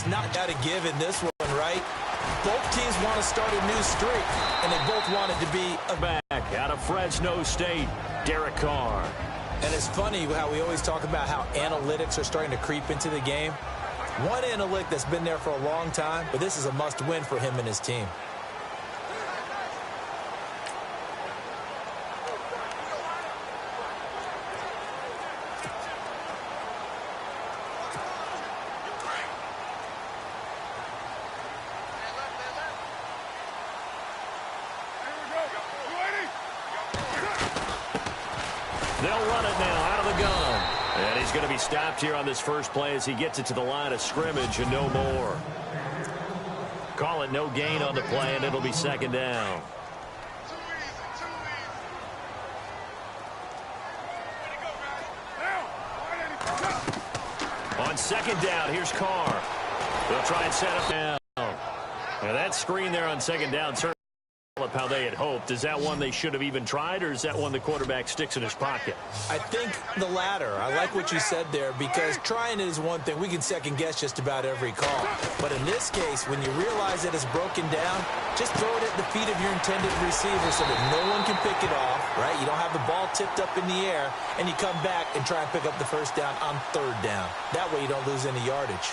Not got to give in this one, right? Both teams want to start a new streak, and they both want it to be a back out of Fresno State, Derek Carr. And it's funny how we always talk about how analytics are starting to creep into the game. One analytic that's been there for a long time, but this is a must-win for him and his team. They'll run it now out of the gun. And he's going to be stopped here on this first play as he gets it to the line of scrimmage and no more. Call it no gain on the play, and it'll be second down. On second down, here's Carr. They'll try and set up down. Now that screen there on second down certainly how they had hoped. Is that one they should have even tried, or is that one the quarterback sticks in his pocket? I think the latter. I like what you said there, because trying it is one thing. We can second guess just about every call. But in this case, when you realize that it's broken down, just throw it at the feet of your intended receiver so that no one can pick it off, right? You don't have the ball tipped up in the air, and you come back and try and pick up the first down on third down. That way you don't lose any yardage.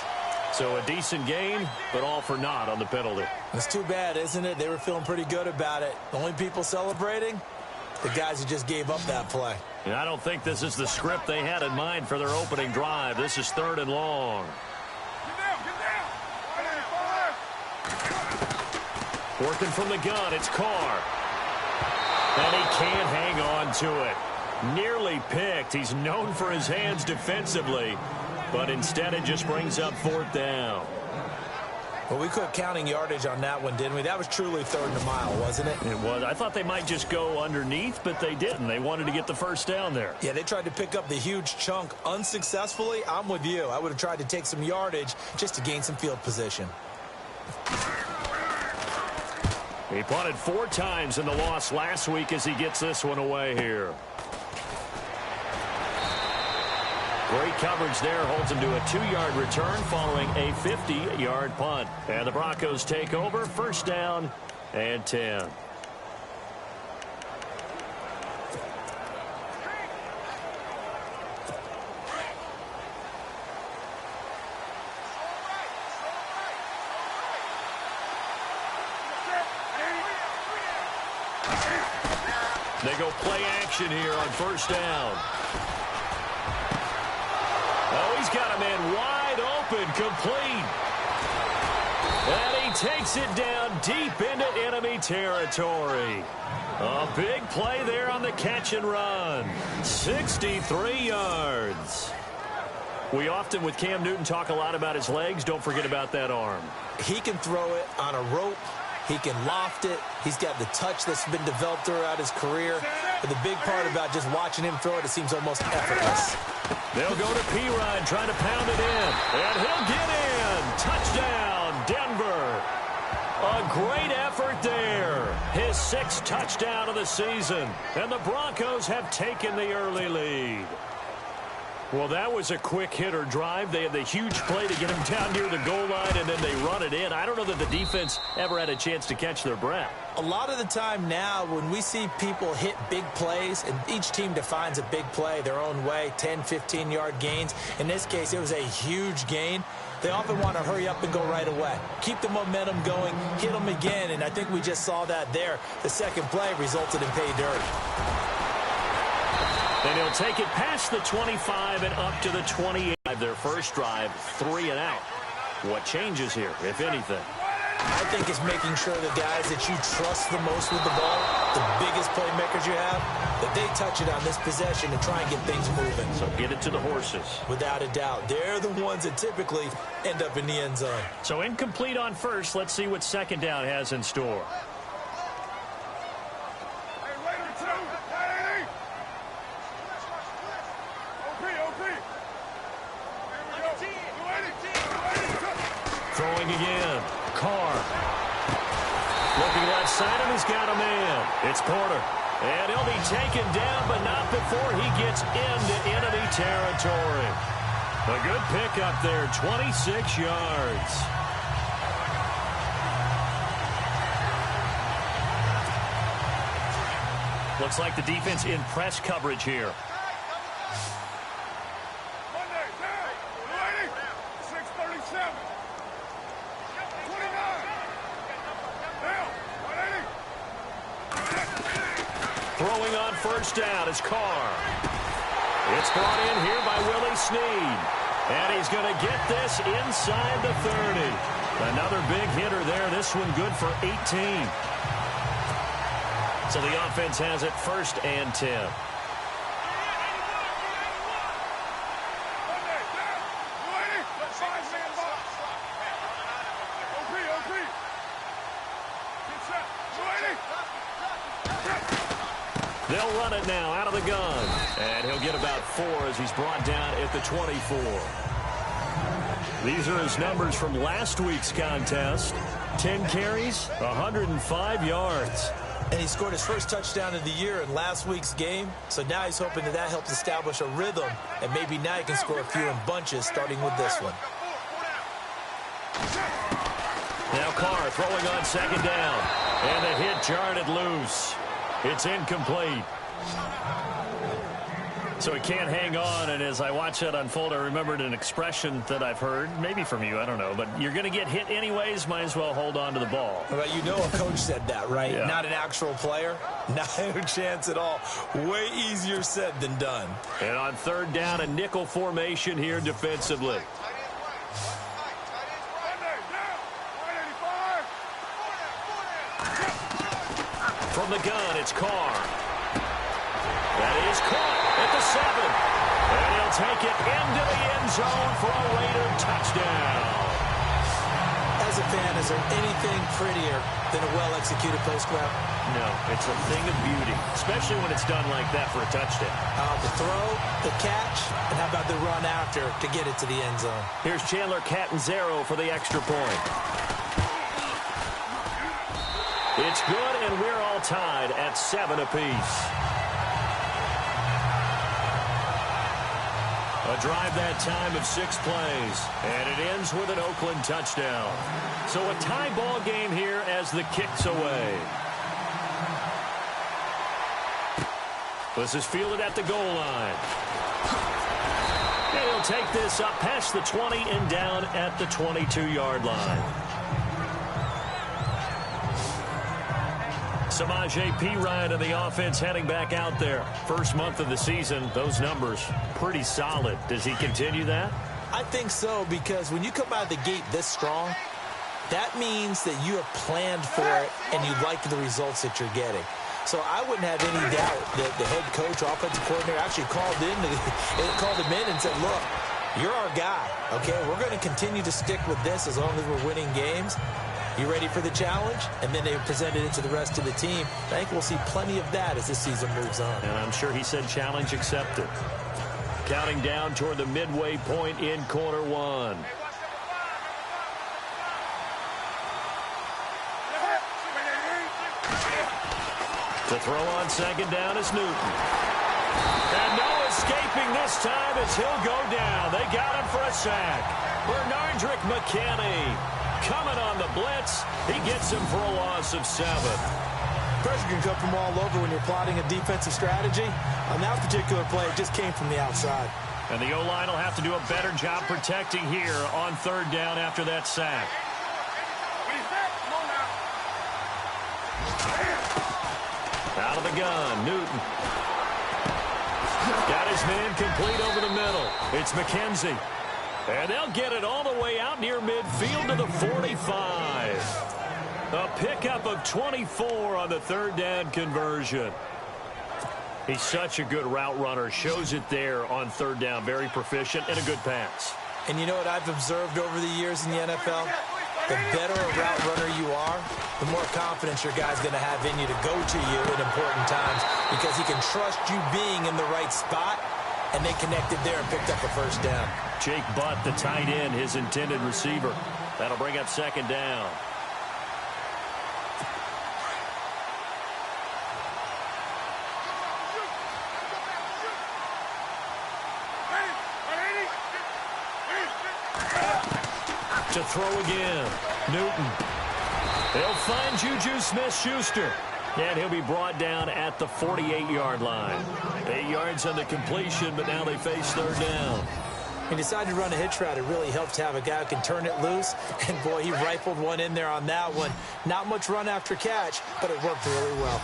So a decent gain, but all for naught on the penalty. It's too bad, isn't it? They were feeling pretty good about it. The only people celebrating, the guys who just gave up that play. And I don't think this is the script they had in mind for their opening drive. This is third and long. Working from the gun, it's Carr. And he can't hang on to it. Nearly picked. He's known for his hands defensively, but instead it just brings up fourth down. Well, we quit counting yardage on that one, didn't we? That was truly third and a mile, wasn't it? It was. I thought they might just go underneath, but they didn't. They wanted to get the first down there. Yeah, they tried to pick up the huge chunk unsuccessfully. I'm with you. I would have tried to take some yardage just to gain some field position. He punted 4 times in the loss last week as he gets this one away here. Great coverage there, holds him to a 2-yard return following a 50-yard punt. And the Broncos take over, first down and 10. They go play action here on first down. Oh, he's got a man wide open, complete. And he takes it down deep into enemy territory. A big play there on the catch and run. 63 yards. We often, with Cam Newton, talk a lot about his legs. Don't forget about that arm. He can throw it on a rope. He can loft it. He's got the touch that's been developed throughout his career. But the big part about just watching him throw it, it seems almost effortless. They'll go to P-Ryan, trying to pound it in. And he'll get in. Touchdown, Denver. A great effort there. His 6th touchdown of the season. And the Broncos have taken the early lead. Well, that was a quick hitter drive. They had the huge play to get him down near the goal line, and then they run it in. I don't know that the defense ever had a chance to catch their breath. A lot of the time now, when we see people hit big plays, and each team defines a big play their own way, 10, 15-yard gains. In this case, it was a huge gain. They often want to hurry up and go right away. Keep the momentum going, hit them again, and I think we just saw that there. The second play resulted in pay dirt. And he'll take it past the 25 and up to the 28. Their first drive, 3 and out. What changes here, if anything? I think it's making sure the guys that you trust the most with the ball, the biggest playmakers you have, that they touch it on this possession and try and get things moving. So get it to the horses. Without a doubt. They're the ones that typically end up in the end zone. So incomplete on first. Let's see what second down has in store. Throwing again. Carr. Looking left side, and he's got a man. It's Porter. And he'll be taken down, but not before he gets into enemy territory. A good pickup there, 26 yards. Looks like the defense in press coverage here. Throwing on first down is Carr. It's brought in here by Willie Snead. And he's going to get this inside the 30. Another big hitter there. This one good for 18. So the offense has it 1st and 10. They'll run it now out of the gun. And he'll get about 4 as he's brought down at the 24. These are his numbers from last week's contest. 10 carries, 105 yards. And he scored his first touchdown of the year in last week's game. So now he's hoping that helps establish a rhythm. And maybe now he can score a few in bunches, starting with this one. Now Carr throwing on 2nd down. And the hit jarred it loose. It's incomplete. So he can't hang on, and as I watch that unfold, I remembered an expression that I've heard, maybe from you, I don't know, but you're going to get hit anyways, might as well hold on to the ball. Well, you know a coach said that, right? Yeah. Not an actual player. Not a chance at all. Way easier said than done. And on 3rd down, a nickel formation here defensively. From the gun, it's Carr. That is caught at the 7. And he'll take it into the end zone for a Raider touchdown. As a fan, is there anything prettier than a well-executed post route? No, it's a thing of beauty, especially when it's done like that for a touchdown. The throw, the catch, and how about the run after to get it to the end zone? Here's Chandler Catanzaro for the extra point. It's good, and we're all tied at 7 apiece. A drive that time of 6 plays, and it ends with an Oakland touchdown. So a tie ball game here as the kick's away. This is fielded at the goal line. And he'll take this up past the 20 and down at the 22-yard line. Samaje Perine and the offense heading back out there. First month of the season, those numbers pretty solid. Does he continue that? I think so, because when you come out of the gate this strong, that means that you have planned for it and you like the results that you're getting. So I wouldn't have any doubt that the head coach, offensive coordinator, actually called him in and said, look, you're our guy, okay? We're going to continue to stick with this as long as we're winning games. You ready for the challenge? And then they presented it to the rest of the team. I think we'll see plenty of that as this season moves on. And I'm sure he said challenge accepted. Counting down toward the midway point in quarter 1. To throw on 2nd down is Newton. And no escaping this time as he'll go down. They got him for a sack. Bernardrick McKinney coming on the blitz. He gets him for a loss of 7. Pressure can come from all over when you're plotting a defensive strategy. On that particular play, it just came from the outside. And the O-line will have to do a better job protecting here on 3rd down after that sack. Out of the gun, Newton. Got his man complete over the middle. It's McKenzie. And they'll get it all the way out near midfield to the 45. A pickup of 24 on the 3rd down conversion. He's such a good route runner. Shows it there on 3rd down. Very proficient and a good pass. And you know what I've observed over the years in the NFL? The better a route runner you are, the more confidence your guy's going to have in you to go to you at important times because he can trust you being in the right spot, and they connected there and picked up a 1st down. Jake Butt, the tight end, his intended receiver. That'll bring up 2nd down. to throw again. Newton. They'll find Juju Smith-Schuster. And he'll be brought down at the 48-yard line. 8 yards on the completion, but now they face third down. He decided to run a hitch route. It really helps to have a guy who can turn it loose. And, boy, he rifled one in there on that one. Not much run after catch, but it worked really well.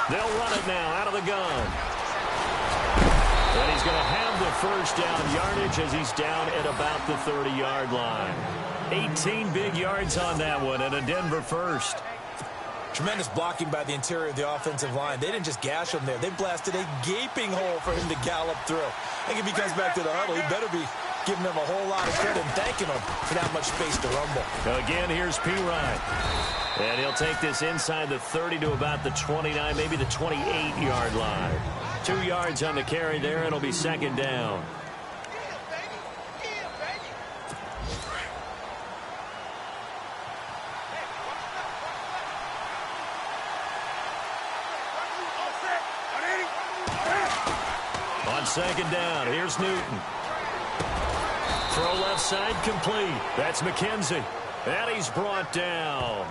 They'll run it now out of the gun. And he's going to have the first down yardage as he's down at about the 30-yard line. 18 big yards on that one, and a Denver first. Tremendous blocking by the interior of the offensive line. They didn't just gash him there. They blasted a gaping hole for him to gallop through. I think if he comes back to the huddle, he better be giving them a whole lot of credit and thanking them for that much space to rumble. Again, here's P-Ryan. And he'll take this inside the 30 to about the 29, maybe the 28-yard line. 2 yards on the carry there. It'll be second down. On second down, here's Newton. Throw left side complete. That's McKenzie. And he's brought down.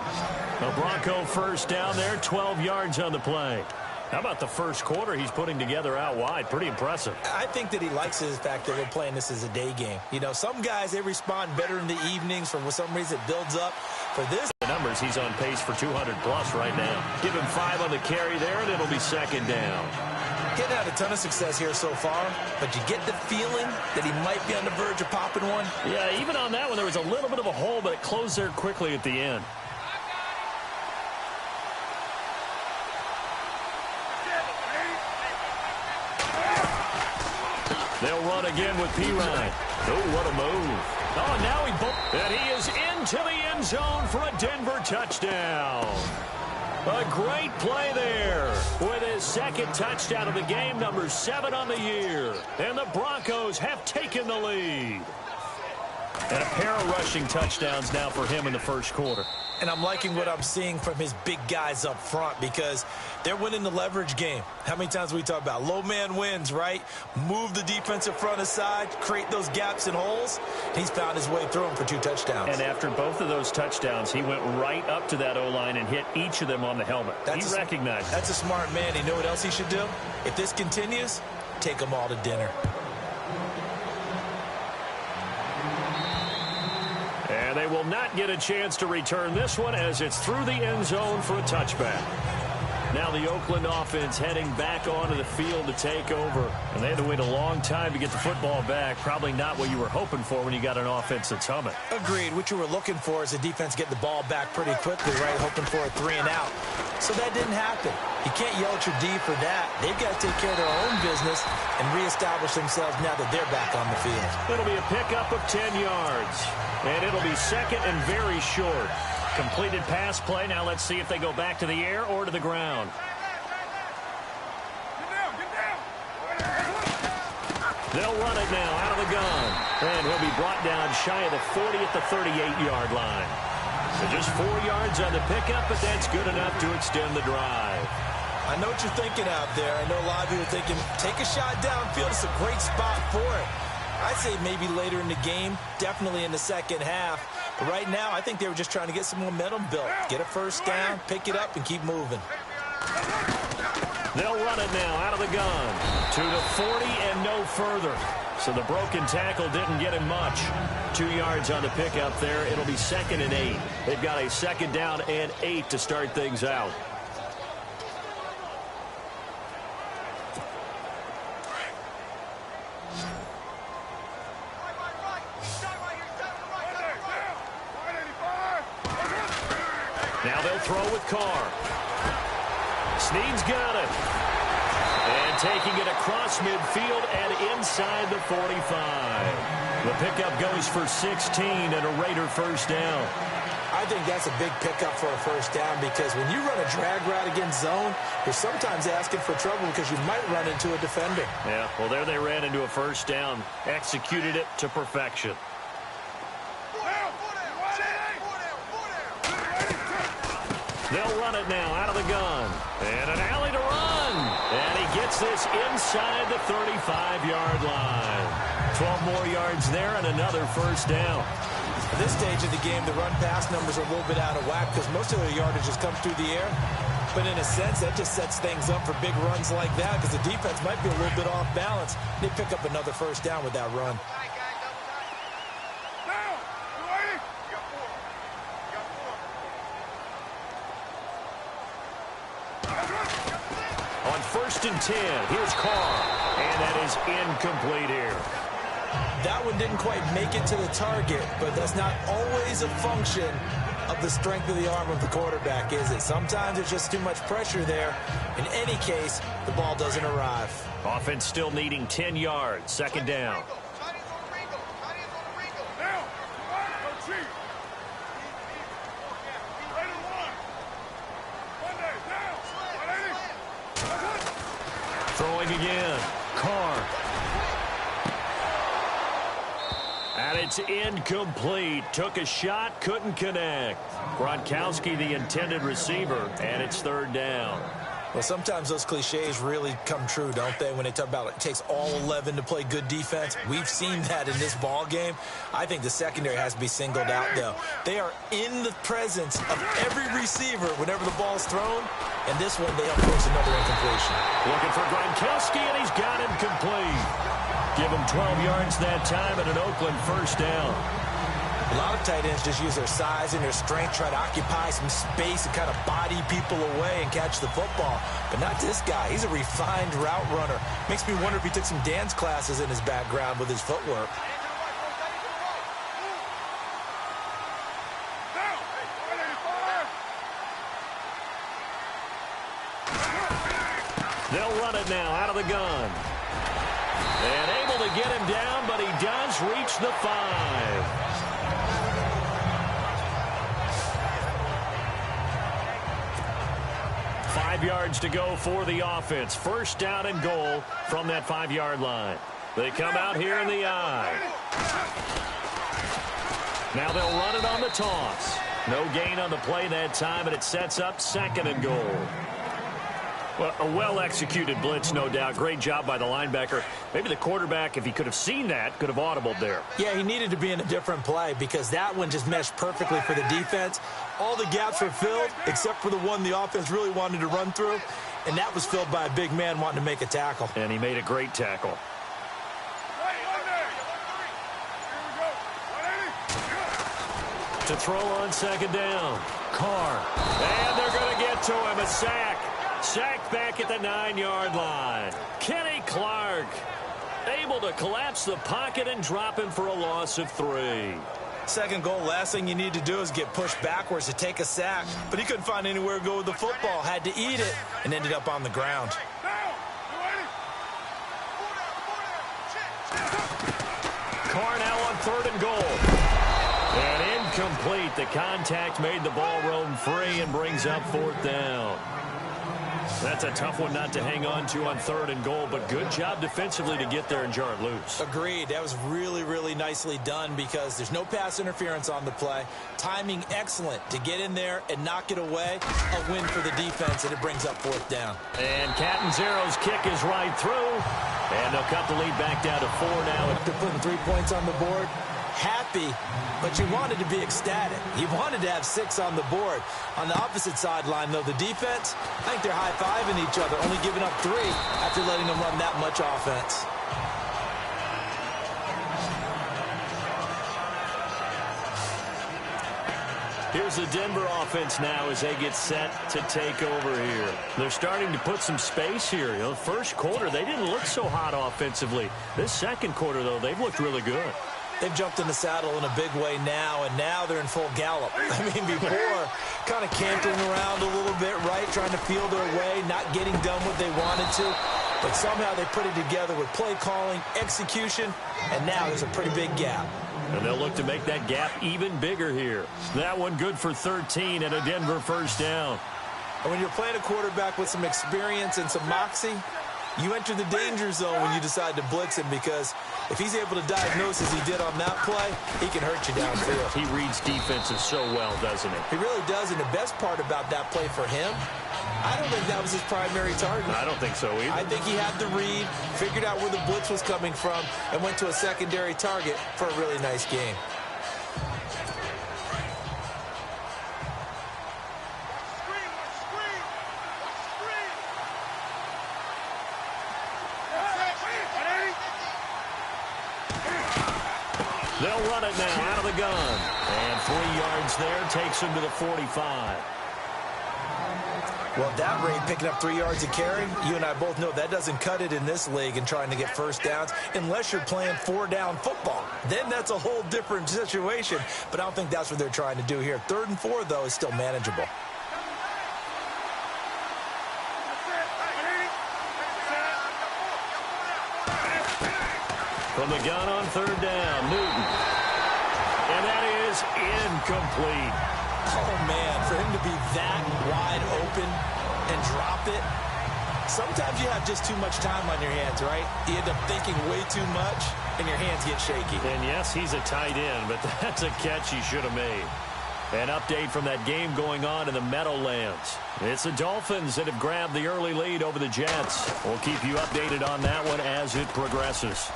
A Bronco first down there, 12 yards on the play. How about the first quarter he's putting together out wide? Pretty impressive. I think that he likes the fact that we're playing this as a day game. You know, some guys, they respond better in the evenings. For some reason, it builds up. For this, the numbers, he's on pace for 200-plus right now. Give him 5 on the carry there, and it'll be second down. Getting out a ton of success here so far, but you get the feeling that he might be on the verge of popping one. Yeah, even on that one, there was a little bit of a hole, but it closed there quickly at the end. They'll run again with P-Ryan. Oh, what a move. Oh, now and he is into the end zone for a Denver touchdown. A great play there with his second touchdown of the game, number 7 on the year. And the Broncos have taken the lead. And a pair of rushing touchdowns now for him in the first quarter. And I'm liking what I'm seeing from his big guys up front because they're winning the leverage game. How many times we talk about low man wins, right? Move the defensive front aside, create those gaps and holes. He's found his way through them for 2 touchdowns. And after both of those touchdowns, he went right up to that O-line and hit each of them on the helmet. He recognized it. That's a smart man. You know what else he should do? If this continues, take them all to dinner. And they will not get a chance to return this one as it's through the end zone for a touchback. Now the Oakland offense heading back onto the field to take over. And they had to wait a long time to get the football back. Probably not what you were hoping for when you got an offense that's humming. Agreed. What you were looking for is the defense getting the ball back pretty quickly, right? Hoping for a 3 and out. So that didn't happen. You can't yell at your D for that. They've got to take care of their own business and reestablish themselves now that they're back on the field. It'll be a pickup of 10 yards. And it'll be second and very short. Completed pass play. Now let's see if they go back to the air or to the ground. They'll run it now out of the gun. And he'll be brought down shy of the 40 at the 38-yard line. So just 4 yards on the pickup, but that's good enough to extend the drive. I know what you're thinking out there. I know a lot of you are thinking, take a shot downfield. It's a great spot for it. I'd say maybe later in the game, definitely in the second half. But right now, I think they were just trying to get some momentum built. Get a first down, pick it up, and keep moving. They'll run it now out of the gun to the 40 and no further. So the broken tackle didn't get him much. 2 yards on the pickup there. It'll be second and 8. They've got a second down and 8 to start things out. Now they'll throw with Carr. Snead's got it. And taking it across midfield and inside the 45. The pickup goes for 16 and a Raider first down. I think that's a big pickup for a first down because when you run a drag route against zone, you're sometimes asking for trouble because you might run into a defender. Yeah, well, there they ran into a first down. Executed it to perfection. They'll run it now out of the gun. And an alley to run. And he gets gets this inside the 35-yard line. 12 more yards there and another first down. At this stage of the game, the run-pass numbers are a little bit out of whack because most of their yardage has come through the air. But in a sense, that just sets things up for big runs like that because the defense might be a little bit off balance. They pick up another first down with that run. On 1st and 10, here's Carr. And that is incomplete here. That one didn't quite make it to the target, but that's not always a function of the strength of the arm of the quarterback, is it? Sometimes there's just too much pressure there. In any case, the ball doesn't arrive. Offense still needing 10 yards. Second down. Throwing again. Carr. And it's incomplete. Took a shot, couldn't connect. Gronkowski, the intended receiver, and it's third down. Well, sometimes those cliches really come true, don't they, when they talk about it takes all 11 to play good defense. We've seen that in this ball game. I think the secondary has to be singled out, though. They are in the presence of every receiver whenever the ball's thrown, and this one they help force another incompletion. Looking for Gronkowski, and he's got him complete. Give him 12 yards that time and an Oakland first down. A lot of tight ends just use their size and their strength, try to occupy some space and kind of body people away and catch the football. But not this guy. He's a refined route runner. Makes me wonder if he took some dance classes in his background with his footwork. They'll run it now out of the gun. And able to get him down, but he does reach the 5. 5 yards to go for the offense. First down and goal from that 5-yard line. They come out here in the eye. Now they'll run it on the toss. No gain on the play that time, and it sets up second and goal. Well, a well-executed blitz, no doubt. Great job by the linebacker. Maybe the quarterback, if he could have seen that, could have audibled there. Yeah, he needed to be in a different play because that one just meshed perfectly for the defense. All the gaps were filled except for the one the offense really wanted to run through, and that was filled by a big man wanting to make a tackle. And he made a great tackle. To throw on second down. Carr. And they're going to get to him. A sack. Sacked back at the 9-yard line. Kenny Clark able to collapse the pocket and drop him for a loss of 3. Second goal, last thing you need to do is get pushed backwards to take a sack. But he couldn't find anywhere to go with the football. Had to eat it and ended up on the ground. Carr now on third and goal. And incomplete. The contact made the ball roam free and brings up fourth down. That's a tough one not to hang on to on third and goal, but good job defensively to get there and jar it loose. Agreed. That was really, really nicely done because there's no pass interference on the play. Timing excellent to get in there and knock it away. A win for the defense, and it brings up fourth down. And Catanzaro's kick is right through, and they'll cut the lead back down to 4 now. After putting 3 points on the board, happy, but you wanted to be ecstatic. You wanted to have 6 on the board. On the opposite sideline, though, the defense, I think they're high-fiving each other, only giving up 3 after letting them run that much offense. Here's the Denver offense now as they get set to take over here. They're starting to put some space here. You know, first quarter, they didn't look so hot offensively. This second quarter, though, they've looked really good. They've jumped in the saddle in a big way now, and now they're in full gallop. I mean, before, kind of cantering around a little bit, right, trying to feel their way, not getting done what they wanted to. But somehow they put it together with play calling, execution, and now there's a pretty big gap. And they'll look to make that gap even bigger here. That one good for 13 and a Denver first down. And when you're playing a quarterback with some experience and some moxie, you enter the danger zone when you decide to blitz him because If he's able to diagnose as he did on that play, he can hurt you downfield. He reads defenses so well, doesn't he? He really does, and the best part about that play for him, I don't think that was his primary target. I don't think so either. I think he had the read, figured out where the blitz was coming from, and went to a secondary target for a really nice game. They'll run it now out of the gun. And 3 yards there takes him to the 45. Well, at that rate, picking up 3 yards a carry, you and I both know that doesn't cut it in this league and trying to get first downs unless you're playing 4-down football. Then that's a whole different situation, but I don't think that's what they're trying to do here. 3rd and 4, though, is still manageable. From the gun on 3rd down, Newton. And that is incomplete. Oh, man, for him to be that wide open and drop it, sometimes you have just too much time on your hands, right? You end up thinking way too much, and your hands get shaky. And, yes, he's a tight end, but that's a catch he should have made. An update from that game going on in the Meadowlands. It's the Dolphins that have grabbed the early lead over the Jets. We'll keep you updated on that one as it progresses.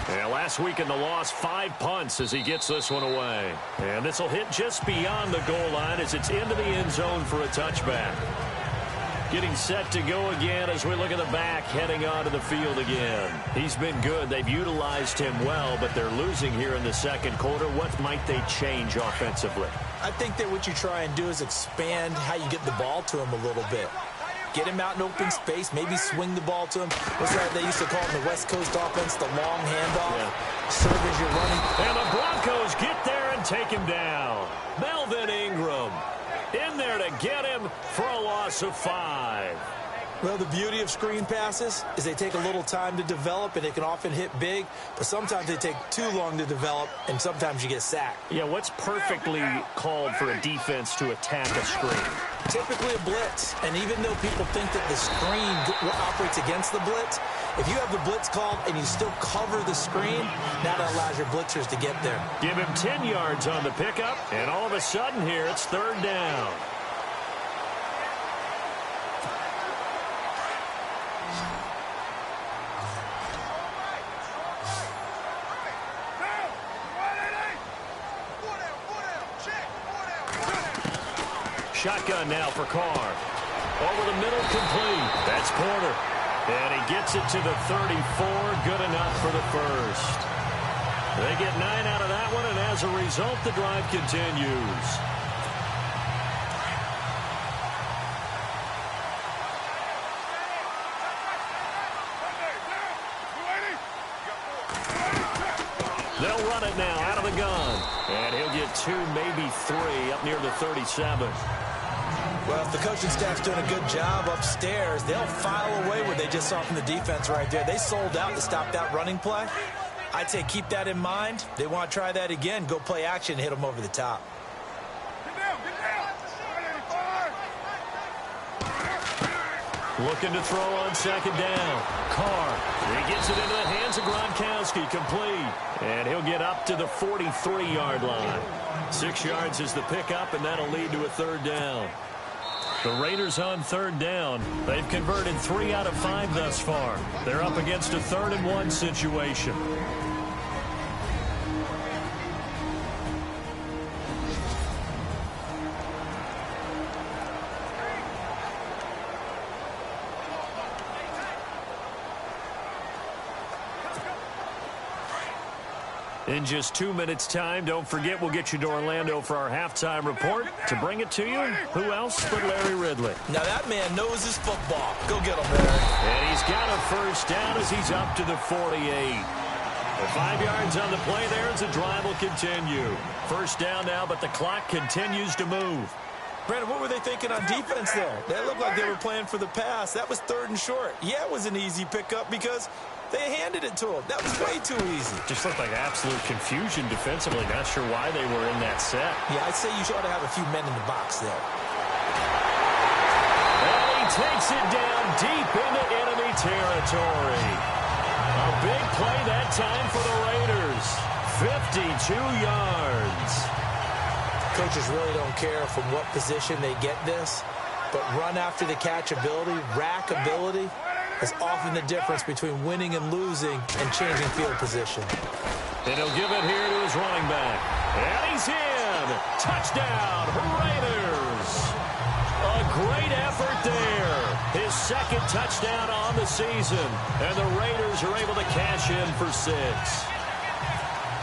And last week in the loss, 5 punts as he gets this one away. And this will hit just beyond the goal line as it's into the end zone for a touchback. Getting set to go again as we look at the back heading onto the field again. He's been good. They've utilized him well, but they're losing here in the second quarter. What might they change offensively? I think that what you try and do is expand how you get the ball to him a little bit. Get him out in open space, maybe swing the ball to him. What's that they used to call in the West Coast offense, the long handoff? Yeah. Serve as you're running. And the Broncos get there and take him down. Melvin Ingram in there to get him for a loss of 5. Well, the beauty of screen passes is they take a little time to develop, and they can often hit big, but sometimes they take too long to develop, and sometimes you get sacked. Yeah, what's perfectly called for a defense to attack a screen? Typically a blitz, and even though people think that the screen operates against the blitz, if you have the blitz called and you still cover the screen, now that allows your blitzers to get there. Give him 10 yards on the pickup, and all of a sudden here it's 3rd down. Shotgun now for Carr. Over the middle, complete. That's Porter. And he gets it to the 34. Good enough for the first. They get 9 out of that one, and as a result, the drive continues. They'll run it now out of the gun. And he'll get 2, maybe 3 up near the 37. Well, if the coaching staff's doing a good job upstairs, they'll file away what they just saw from the defense right there. They sold out to stop that running play. I'd say keep that in mind. They want to try that again. Go play action and hit them over the top. Looking to throw on 2nd down. Carr. He gets it into the hands of Gronkowski. Complete. And he'll get up to the 43-yard line. 6 yards is the pickup, and that'll lead to a 3rd down. The Raiders on 3rd down. They've converted 3 out of 5 thus far. They're up against a 3rd and 1 situation. In just 2 minutes' time, don't forget we'll get you to Orlando for our halftime report. To bring it to you, who else but Larry Ridley? Now that man knows his football. Go get him, Larry. And he's got a first down as he's up to the 48. The 5 yards on the play there as the drive will continue. First down now, but the clock continues to move. Brandon, what were they thinking on defense there? They looked like they were playing for the pass. That was 3rd and short. Yeah, it was an easy pickup because they handed it to him. That was way too easy. Just looked like absolute confusion defensively. Not sure why they were in that set. Yeah, I'd say you ought to have a few men in the box there. And he takes it down deep into enemy territory. A big play that time for the Raiders. 52 yards. Coaches really don't care from what position they get this, but run after the catch ability, rack ability, is often the difference between winning and losing and changing field position. And he'll give it here to his running back. And he's in. Touchdown, Raiders. A great effort there. His second touchdown on the season. And the Raiders are able to cash in for 6.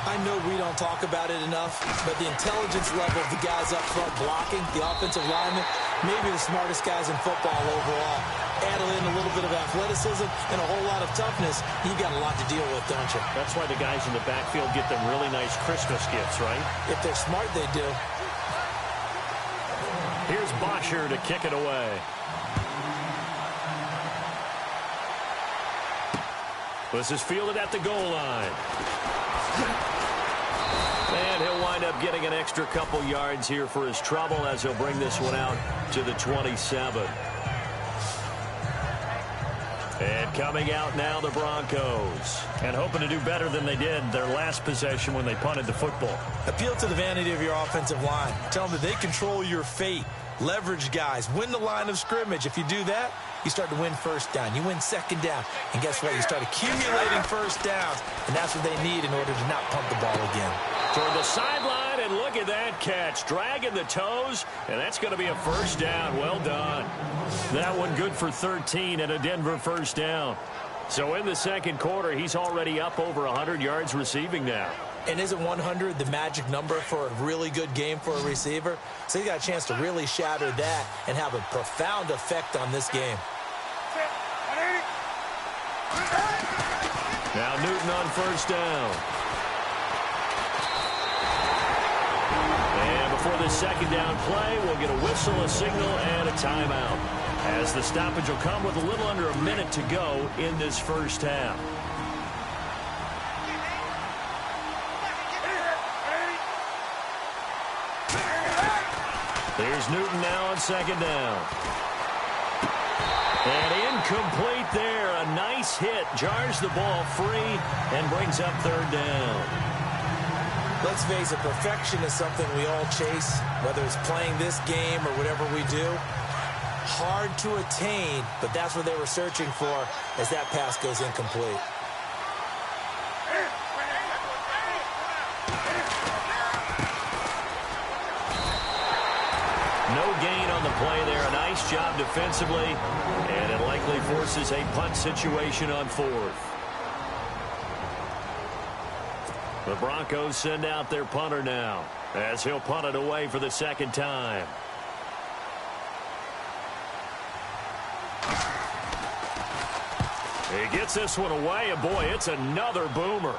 I know we don't talk about it enough, but the intelligence level of the guys up front blocking, the offensive linemen, maybe the smartest guys in football overall. Add in a little bit of athleticism and a whole lot of toughness, you got a lot to deal with, don't you? That's why the guys in the backfield get them really nice Christmas gifts, right? If they're smart, they do. Here's Bosher to kick it away. This is fielded at the goal line. And he'll wind up getting an extra couple yards here for his trouble as he'll bring this one out to the 27. And coming out now, the Broncos. And hoping to do better than they did their last possession when they punted the football. Appeal to the vanity of your offensive line. Tell them that they control your fate. Leverage guys. Win the line of scrimmage. If you do that, you start to win first down. You win second down. And guess what? You start accumulating first downs. And that's what they need in order to not punt the ball again. Toward the sideline, and look at that catch. Dragging the toes, and that's going to be a first down. Well done. That one good for 13 and a Denver first down. So in the second quarter, he's already up over 100 yards receiving now. And isn't 100 the magic number for a really good game for a receiver? So he got a chance to really shatter that and have a profound effect on this game. Now Newton on first down. And before this second down play, we'll get a whistle, a signal, and a timeout, as the stoppage will come with a little under a minute to go in this first half. Here's Newton now on second down. And incomplete there. A nice hit. Jars the ball free and brings up third down. Let's face it, perfection is something we all chase, whether it's playing this game or whatever we do. Hard to attain, but that's what they were searching for as that pass goes incomplete. No gain on the play there. A nice job defensively, and it likely forces a punt situation on fourth. The Broncos send out their punter now, as he'll punt it away for the second time. He gets this one away, and boy, it's another boomer.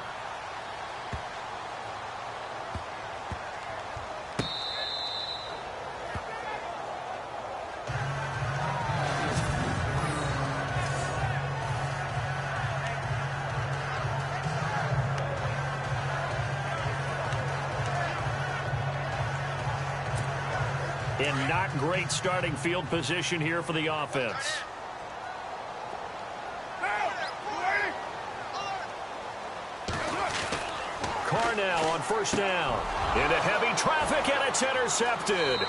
In not great starting field position here for the offense. Carr now on first down. Into heavy traffic, and it's intercepted.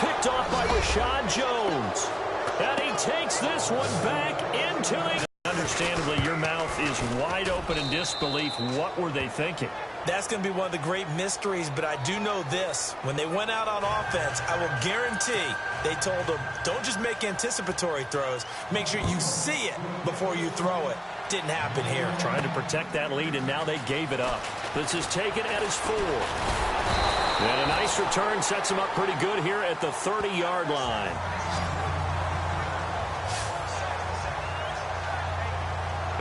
Picked off by Rashad Jones. And he takes this one back into the... Understandably, your mouth is wide open in disbelief. What were they thinking? That's going to be one of the great mysteries, but I do know this. When they went out on offense, I will guarantee they told them, don't just make anticipatory throws. Make sure you see it before you throw it. Didn't happen here. Trying to protect that lead, and now they gave it up. This is taken at his 4. And a nice return sets him up pretty good here at the 30-yard line.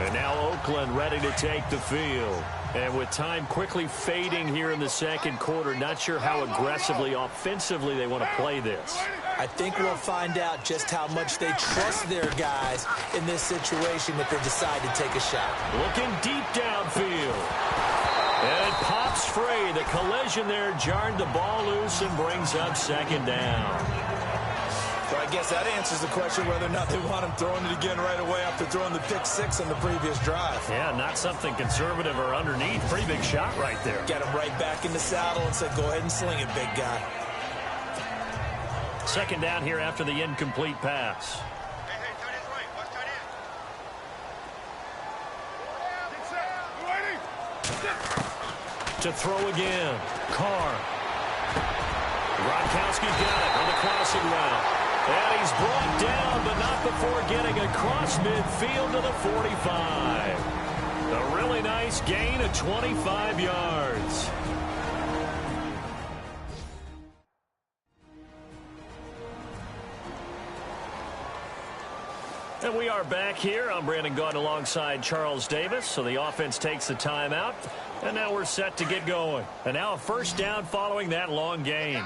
And now Oakland ready to take the field. And with time quickly fading here in the second quarter, not sure how aggressively, offensively they want to play this. I think we'll find out just how much they trust their guys in this situation if they decide to take a shot. Looking deep downfield. And it pops free. The collision there jarred the ball loose and brings up second down. So I guess that answers the question whether or not they want him throwing it again right away after throwing the pick six on the previous drive. Yeah, not something conservative or underneath. Pretty big shot right there. Got him right back in the saddle and said, go ahead and sling it, big guy. Second down here after the incomplete pass. To throw again. Carr. Gronkowski got it on the crossing route. And he's brought down, but not before getting across midfield to the 45. A really nice gain of 25 yards. And we are back here. I'm Brandon Gaudin alongside Charles Davis. So the offense takes the timeout. And now we're set to get going. And now a first down following that long gain.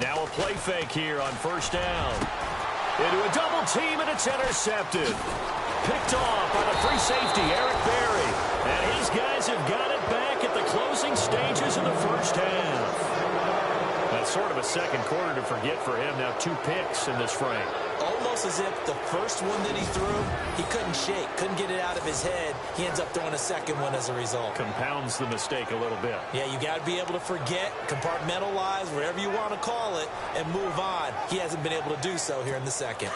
Now a play fake here on first down. Into a double team, and it's intercepted. Picked off by the free safety, Eric Berry. And his guys have got it back at the closing stages of the first half. That's sort of a second quarter to forget for him. Now 2 picks in this frame. Almost as if the first one that he threw, he couldn't shake, couldn't get it out of his head. He ends up throwing a second one as a result. Compounds the mistake a little bit. Yeah, you got to be able to forget, compartmentalize, whatever you want to call it, and move on. He hasn't been able to do so here in the second.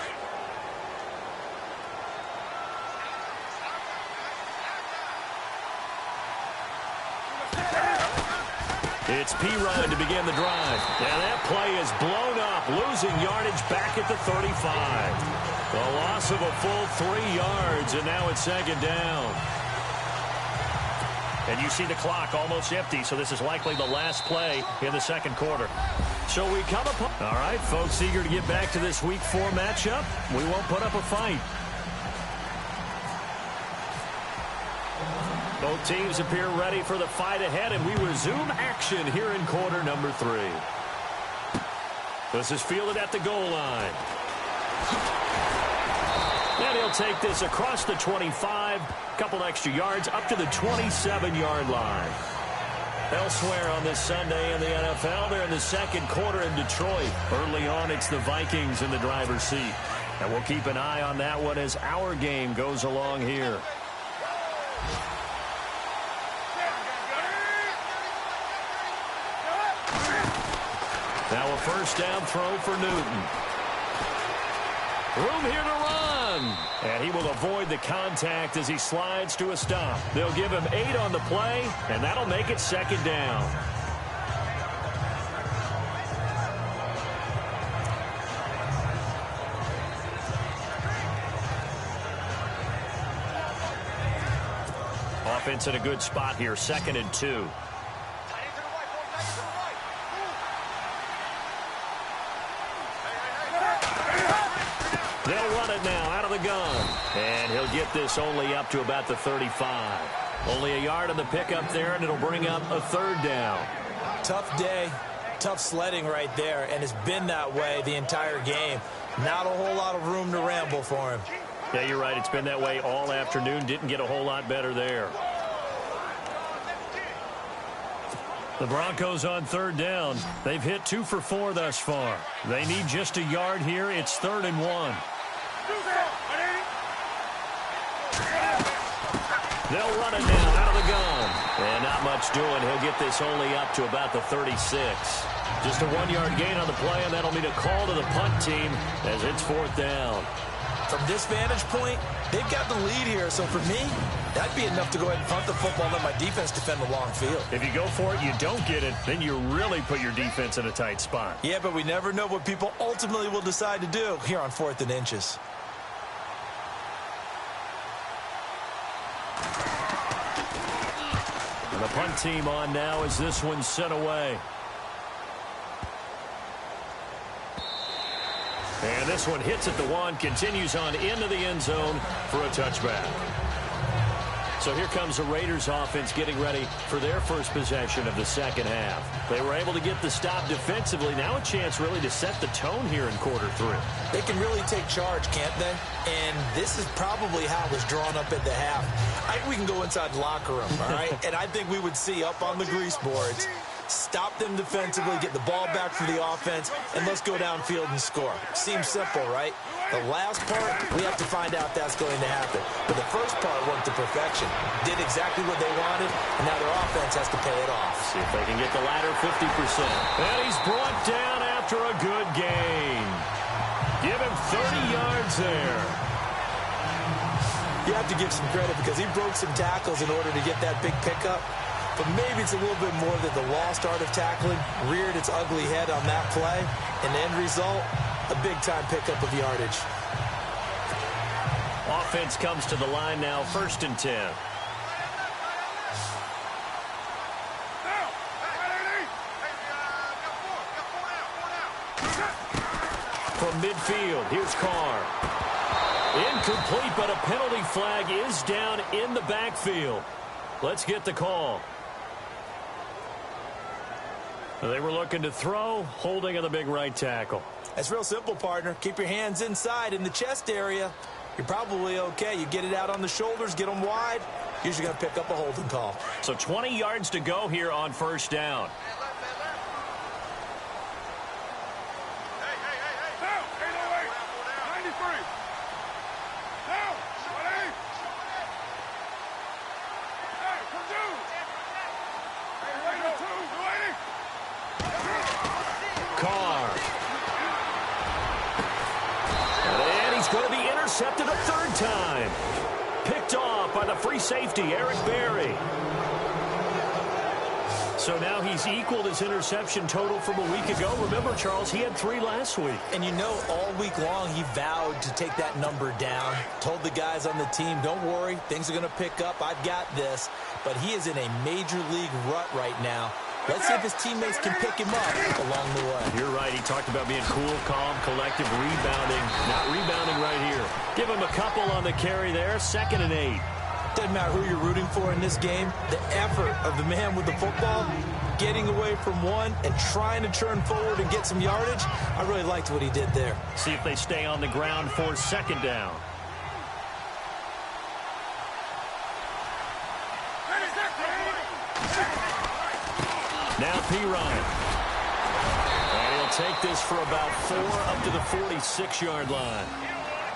It's P-Ryan to begin the drive. And that play is blown up, losing yardage back at the 35. The loss of a full 3 yards, and now it's second down. And you see the clock almost empty, so this is likely the last play in the second quarter. So we come upon... All right, folks, eager to get back to this Week 4 matchup. We won't put up a fight. Both teams appear ready for the fight ahead, and we resume action here in quarter number 3. This is fielded at the goal line. And he'll take this across the 25, couple extra yards, up to the 27-yard line. Elsewhere on this Sunday in the NFL, they're in the second quarter in Detroit. Early on, it's the Vikings in the driver's seat. And we'll keep an eye on that one as our game goes along here. Now a first down throw for Newton. Room here to run. And he will avoid the contact as he slides to a stop. They'll give him 8 on the play, and that'll make it second down. Offense in a good spot here, 2nd and 2. They'll run it now out of the gun. And he'll get this only up to about the 35. Only a yard on the pickup there, and it'll bring up a 3rd down. Tough day, tough sledding right there, and it's been that way the entire game. Not a whole lot of room to ramble for him. Yeah, you're right. It's been that way all afternoon. Didn't get a whole lot better there. The Broncos on 3rd down. They've hit 2 for 4 thus far. They need just a yard here. It's 3rd and 1. They'll run it now out of the gun. And not much doing. He'll get this only up to about the 36. Just a 1-yard gain on the play, and that'll mean a call to the punt team as it's 4th down. From this vantage point, they've got the lead here. So for me, that'd be enough to go ahead and punt the football and let my defense defend the long field. If you go for it, you don't get it, then you really put your defense in a tight spot. Yeah, but we never know what people ultimately will decide to do here on 4th and inches. And the punt team on now as this one's sent away. And this one hits at the 1, continues on into the end zone for a touchback. So here comes the Raiders offense getting ready for their first possession of the second half. They were able to get the stop defensively. Now a chance really to set the tone here in quarter 3. They can really take charge, can't they? And this is probably how it was drawn up at the half. We can go inside the locker room, all right? And I think we would see up on the grease boards, stop them defensively, get the ball back for the offense, and let's go downfield and score. Seems simple, right? The last part, we have to find out that's going to happen. But the first part worked to perfection. Did exactly what they wanted, and now their offense has to pay it off. See if they can get the latter 50%. And he's brought down after a good gain. Give him 30 yards there. You have to give some credit because he broke some tackles in order to get that big pickup. But maybe it's a little bit more that the lost art of tackling reared its ugly head on that play. And the end result, a big-time pickup of yardage. Offense comes to the line now, 1st and 10. From midfield, here's Carr. Incomplete, but a penalty flag is down in the backfield. Let's get the call. They were looking to throw, holding on the big right tackle. That's real simple, partner. Keep your hands inside in the chest area. You're probably okay. You get it out on the shoulders, get them wide. Usually going to pick up a holding call. So 20 yards to go here on 1st down. Carr. And he's going to be intercepted a 3rd time. Picked off by the free safety, Eric Berry. So now he's equaled his interception total from a week ago. Remember, Charles, he had 3 last week. And you know, all week long he vowed to take that number down. Told the guys on the team, don't worry, things are going to pick up. I've got this. But he is in a major league rut right now. Let's see if his teammates can pick him up along the way. You're right. He talked about being cool, calm, collective, rebounding. Not rebounding right here. Give him a couple on the carry there. 2nd and 8. Doesn't matter who you're rooting for in this game. The effort of the man with the football, getting away from one and trying to turn forward and get some yardage, I really liked what he did there. See if they stay on the ground for 2nd down. Now P-Ryan. And he'll take this for about 4 up to the 46-yard line.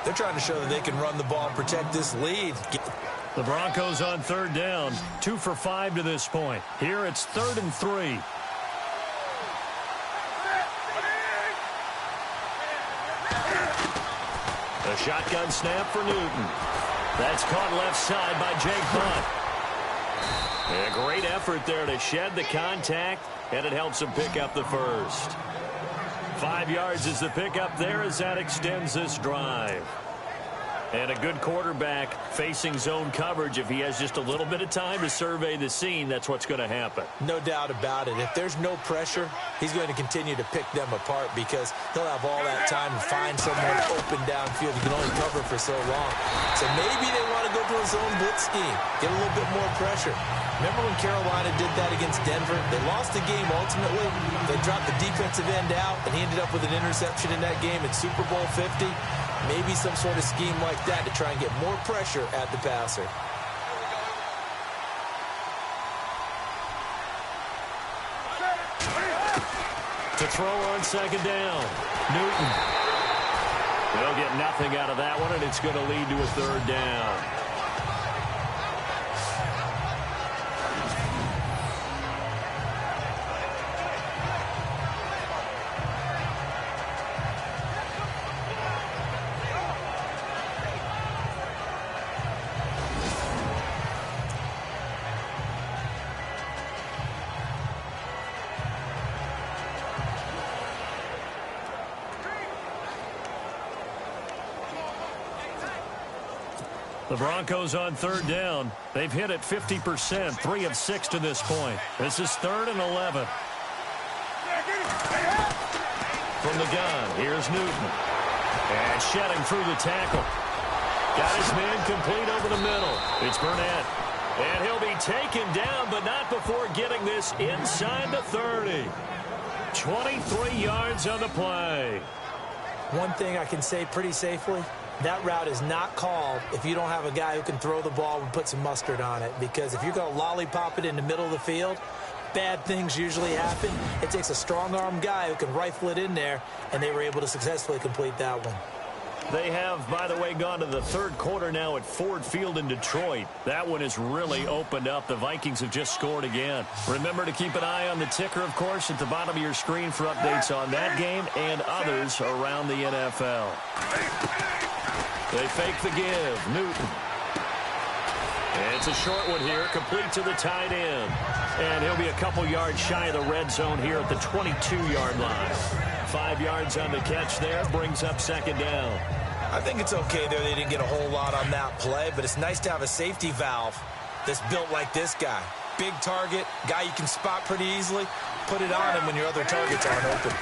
They're trying to show that they can run the ball and protect this lead. The Broncos on 3rd down, 2 for 5 to this point. Here it's 3rd and 3. A shotgun snap for Newton. That's caught left side by Jake Hunt. And a great effort there to shed the contact, and it helps him pick up the first. 5 yards is the pickup there as that extends this drive. And a good quarterback facing zone coverage. If he has just a little bit of time to survey the scene, that's what's going to happen. No doubt about it. If there's no pressure, he's going to continue to pick them apart because he'll have all that time to find someone open downfield. He can only cover for so long. So maybe they want to go to a zone blitz scheme, get a little bit more pressure. Remember when Carolina did that against Denver? They lost the game ultimately. They dropped the defensive end out, and he ended up with an interception in that game in Super Bowl 50. Maybe some sort of scheme like that to try and get more pressure at the passer. To throw on 2nd down. Newton. They'll get nothing out of that one, and it's going to lead to a 3rd down. The Broncos on 3rd down. They've hit it 50%, 3 of 6 to this point. This is 3rd and 11. From the gun, here's Newton. And shedding through the tackle. Got his man complete over the middle. It's Burnett. And he'll be taken down, but not before getting this inside the 30. 23 yards on the play. One thing I can say pretty safely, that route is not called if you don't have a guy who can throw the ball and put some mustard on it. Because if you're going to lollipop it in the middle of the field, bad things usually happen. It takes a strong-arm guy who can rifle it in there, and they were able to successfully complete that one. They have, by the way, gone to the third quarter now at Ford Field in Detroit. That one has really opened up. The Vikings have just scored again. Remember to keep an eye on the ticker, of course, at the bottom of your screen for updates on that game and others around the NFL. They fake the give. Newton. And it's a short one here, complete to the tight end. And he'll be a couple yards shy of the red zone here at the 22-yard line. 5 yards on the catch there, brings up second down. I think it's okay there. They didn't get a whole lot on that play, but it's nice to have a safety valve that's built like this guy. Big target, guy you can spot pretty easily. Put it on him when your other targets aren't open.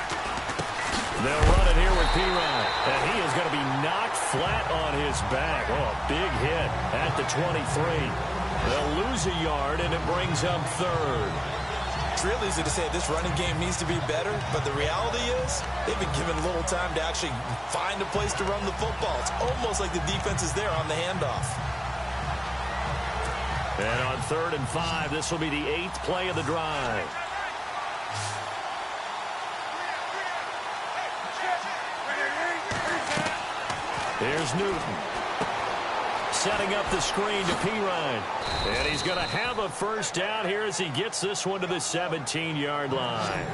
They'll run it here with P-Ryan, and he is going to be knocked flat on his back. Oh, a big hit at the 23. They'll lose a yard, and it brings up third. It's real easy to say this running game needs to be better, but the reality is they've been given a little time to actually find a place to run the football. It's almost like the defense is there on the handoff. And on 3rd and 5, this will be the 8th play of the drive. Here's Newton. Setting up the screen to P-Ryan. And he's going to have a first down here as he gets this one to the 17-yard line.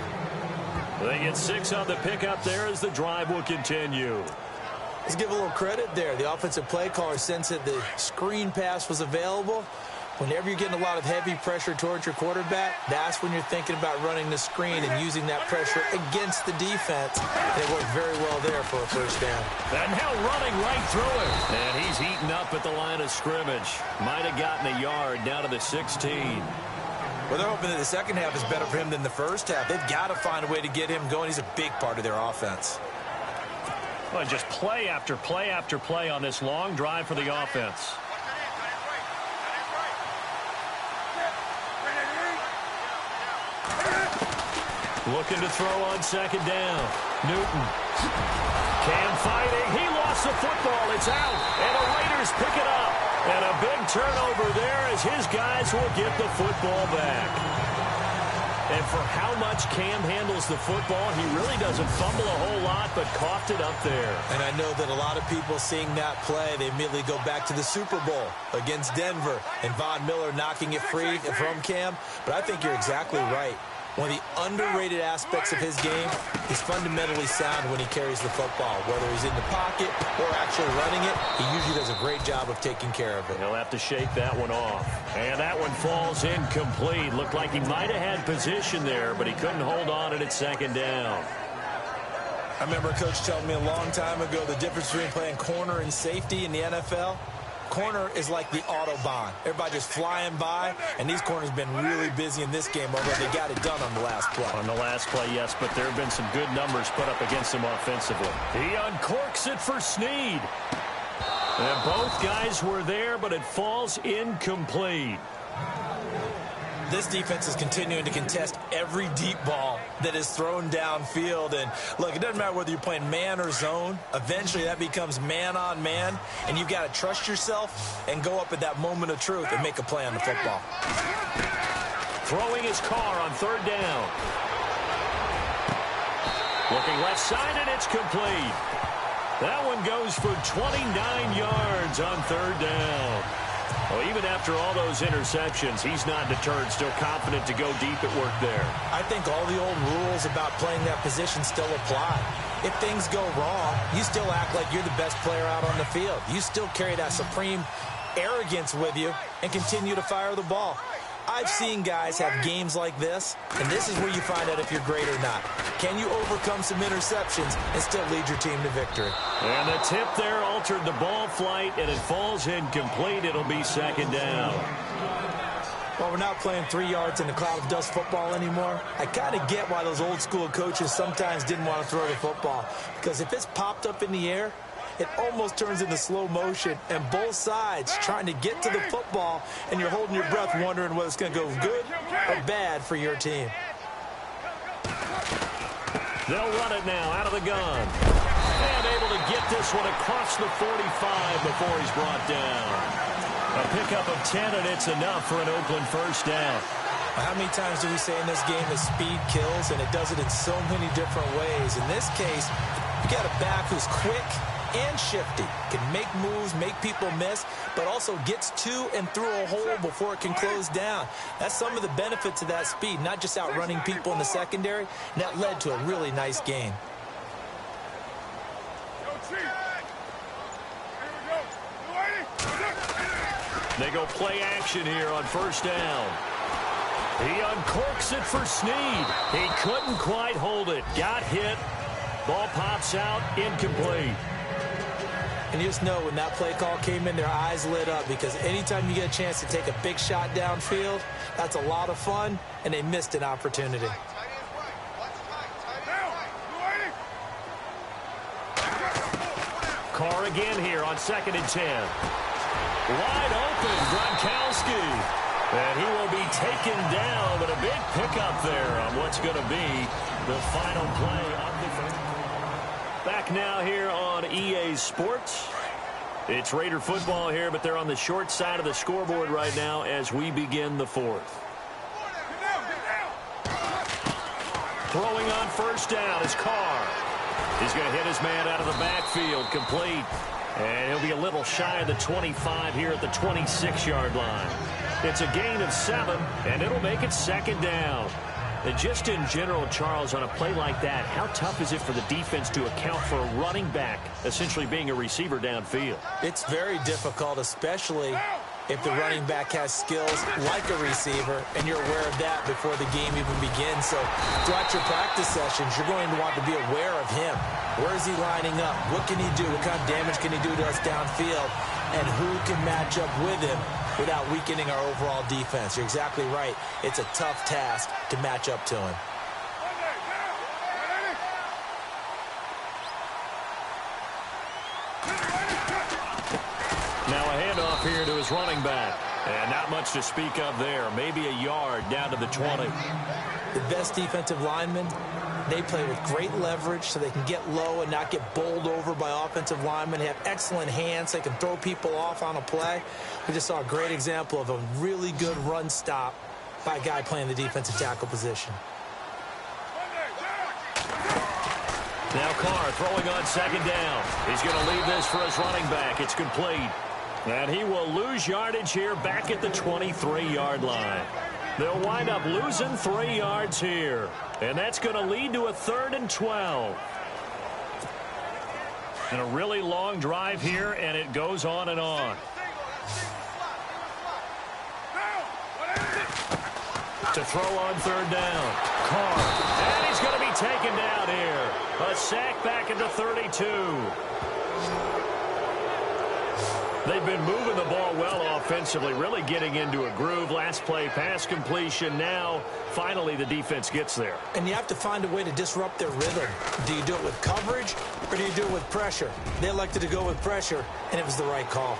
They get 6 on the pickup there as the drive will continue. Let's give a little credit there. The offensive play caller sensed that the screen pass was available. Whenever you're getting a lot of heavy pressure towards your quarterback, that's when you're thinking about running the screen and using that pressure against the defense. And it worked very well there for a first down. And now running right through it. And he's eaten up at the line of scrimmage. Might have gotten a yard down to the 16. Well, they're hoping that the second half is better for him than the first half. They've got to find a way to get him going. He's a big part of their offense. Well, just play after play after play on this long drive for the offense. Looking to throw on second down. Newton. Cam fighting. He lost the football. It's out. And the Raiders pick it up. And a big turnover there as his guys will get the football back. And for how much Cam handles the football, he really doesn't fumble a whole lot, but coughed it up there. And I know that a lot of people seeing that play, they immediately go back to the Super Bowl against Denver and Von Miller knocking it free from Cam. But I think you're exactly right. One of the underrated aspects of his game, he's fundamentally sound when he carries the football. Whether he's in the pocket or actually running it, he usually does a great job of taking care of it. He'll have to shake that one off. And that one falls incomplete. Looked like he might have had position there, but he couldn't hold on at second down. I remember a coach telling me a long time ago the difference between playing corner and safety in the NFL. Corner is like the Autobahn. Everybody just flying by, and these corners have been really busy in this game, although they got it done on the last play. On the last play, yes, but there have been some good numbers put up against him offensively. He uncorks it for Snead. And both guys were there, but it falls incomplete. This defense is continuing to contest every deep ball that is thrown downfield. And, look, it doesn't matter whether you're playing man or zone. Eventually, that becomes man-on-man, and you've got to trust yourself and go up at that moment of truth and make a play on the football. Throwing his car on third down. Looking left side, and it's complete. That one goes for 29 yards on third down. Well, even after all those interceptions, he's not deterred, still confident to go deep at work there. I think all the old rules about playing that position still apply. If things go wrong, you still act like you're the best player out on the field. You still carry that supreme arrogance with you and continue to fire the ball. I've seen guys have games like this, and this is where you find out if you're great or not. Can you overcome some interceptions and still lead your team to victory? And the tip there altered the ball flight, and it falls incomplete. It'll be second down. Well, we're not playing 3 yards in a cloud of dust football anymore. I kind of get why those old school coaches sometimes didn't want to throw the football. Because if it's popped up in the air, it almost turns into slow motion, and both sides trying to get to the football, and you're holding your breath wondering whether it's going to go good or bad for your team. They'll run it now out of the gun. And able to get this one across the 45 before he's brought down. A pickup of 10, and it's enough for an Oakland first down. How many times do we say in this game that speed kills, and it does it in so many different ways? In this case, you got a back who's quick and shifty, can make moves, make people miss, but also gets to and through a hole before it can close down. That's some of the benefits of that speed, not just outrunning people in the secondary, and that led to a really nice gain. They go play action here on first down. He uncorks it for Snead. He couldn't quite hold it. Got hit. Ball pops out, incomplete. And you just know when that play call came in, their eyes lit up, because anytime you get a chance to take a big shot downfield, that's a lot of fun, and they missed an opportunity. Carr again here on 2nd and 10. Wide open, Gronkowski. And he will be taken down, but a big pickup there on what's going to be the final play of the first. Back now here on EA Sports. It's Raider football here, but they're on the short side of the scoreboard right now as we begin the fourth. Throwing on first down is Carr. He's going to hit his man out of the backfield, complete. And he'll be a little shy of the 25 here at the 26-yard line. It's a gain of 7, and it'll make it 2nd down. And just in general, Charles, on a play like that, how tough is it for the defense to account for a running back essentially being a receiver downfield? It's very difficult, especially if the running back has skills like a receiver, and you're aware of that before the game even begins. So throughout your practice sessions, you're going to want to be aware of him. Where is he lining up? What can he do? What kind of damage can he do to us downfield? And who can match up with him without weakening our overall defense? You're exactly right. It's a tough task to match up to him. Now a handoff here to his running back. And not much to speak of there. Maybe a yard down to the 20. The best defensive linemen, they play with great leverage so they can get low and not get bowled over by offensive linemen. They have excellent hands. They can throw people off on a play. We just saw a great example of a really good run stop by a guy playing the defensive tackle position. Now Carr throwing on 2nd down. He's going to leave this for his running back. It's complete. And he will lose yardage here back at the 23-yard line. They'll wind up losing 3 yards here. And that's going to lead to a 3rd and 12. And a really long drive here, and it goes on and on. To throw on 3rd down. Carr. And he's going to be taken down here. A sack back at the 32. They've been moving the ball well offensively, really getting into a groove. Last play, pass completion. Now, finally, the defense gets there. And you have to find a way to disrupt their rhythm. Do you do it with coverage, or do you do it with pressure? They elected to go with pressure, and it was the right call.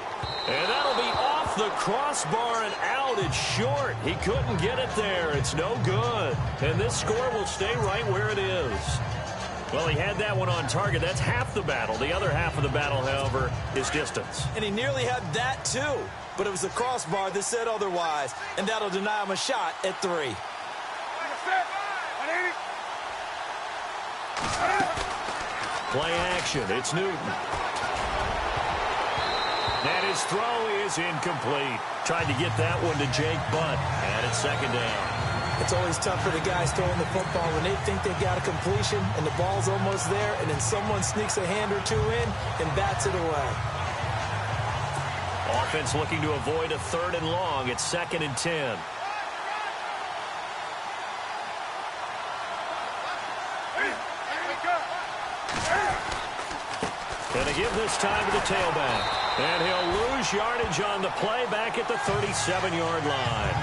And that'll be off the crossbar and out. It's short. He couldn't get it there. It's no good. And this score will stay right where it is. Well, he had that one on target. That's half the battle. The other half of the battle, however, is distance. And he nearly had that, too. But it was the crossbar that said otherwise. And that'll deny him a shot at 3. Play action. It's Newton. And his throw is incomplete. Tried to get that one to Jake Butt. And it's 2nd down. It's always tough for the guys throwing the football when they think they've got a completion and the ball's almost there, and then someone sneaks a hand or two in and bats it away. Offense looking to avoid a 3rd and long. It's 2nd and 10. Going to give this time to the tailback. And he'll lose yardage on the play back at the 37-yard line.